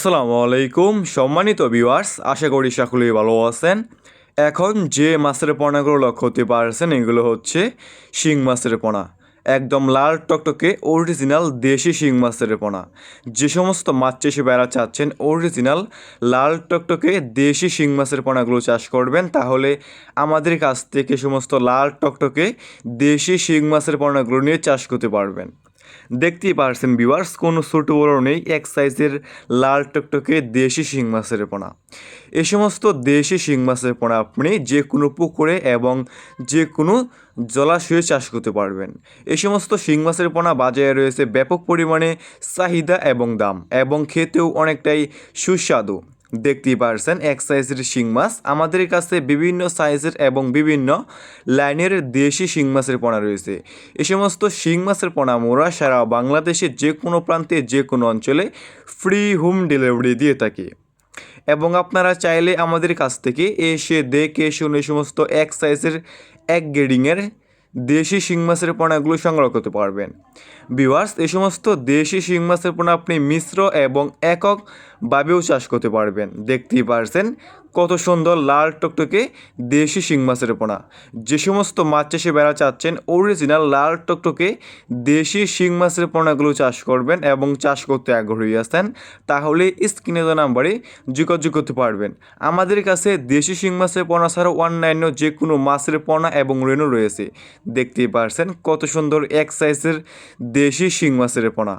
আসসালামু আলাইকুম সম্মানিত ভিউয়ার্স, আশা করি সকলেই ভালো আছেন। এখন যে মাছের পোনাগুলো লক্ষ্য করতে পারছেন এগুলো হচ্ছে শিং মাছের পোনা। একদম লাল টকটকে অরিজিনাল দেশি শিং মাছের পোনা। যে সমস্ত মাছ চাষি বেড়া চাচ্ছেন অরিজিনাল লাল টকটকে দেশি শিং মাছের পোনাগুলো চাষ করবেন, তাহলে আমাদের কাছ থেকে সমস্ত লাল টকটকে দেশি শিং মাছের পোনাগুলো নিয়ে চাষ করতে পারবেন। দেখতেই পারছেন ভিউয়ার্স, কোনো ছোট বড় নেই, এক সাইজের লাল টকটকে দেশি শিং মাছের পোনা। এ সমস্ত দেশি শিং মাছের পোনা আপনি যে কোনো পুকুরে এবং যে কোনো জলাশয়ে চাষ করতে পারবেন। এই সমস্ত শিং মাছের পোনা বাজারে রয়েছে ব্যাপক পরিমাণে চাহিদা এবং দাম, এবং খেতেও অনেকটাই সুস্বাদু। দেখতেই পারছেন এক সাইজের শিং মাছ। আমাদের কাছে বিভিন্ন সাইজের এবং বিভিন্ন লাইনের দেশি শিং মাছের পোনা রয়েছে। এই সমস্ত শিং মাছের পোনা মোরা সারা বাংলাদেশে যে কোনো প্রান্তে যে কোনো অঞ্চলে ফ্রি হোম ডেলিভারি দিয়ে থাকি, এবং আপনারা চাইলে আমাদের কাছ থেকে এসে দেখে শুনে সমস্ত এক সাইজের এক গ্রেডিংয়ের দেশি শিং মাছের পোনাগুলো সংগ্রহ করতে পারবেন। ভিউয়ার্স, এই সমস্ত দেশি শিং মাছের পোনা আপনি মিশ্র এবং এককভাবেও চাষ করতে পারবেন। দেখতেই পারছেন কত সুন্দর লাল টকটকে দেশি শিং মাছের পোনা। যে সমস্ত মাছ চাষে বেড়া চাচ্ছেন অরিজিনাল লাল টকটকে দেশি শিং মাছের পোনাগুলো চাষ করবেন এবং চাষ করতে আগ্রহী আছেন, তাহলে স্ক্রিনে দেওয়া নাম্বারে যোগাযোগ করতে পারবেন। আমাদের কাছে দেশি শিং মাছের পোনা ছাড়াও অন্যান্য যে কোনো মাছের পোনা এবং রেণু রয়েছে। দেখতেই পারছেন কত সুন্দর এক সাইজের দেশি শিং মাছের পোনা।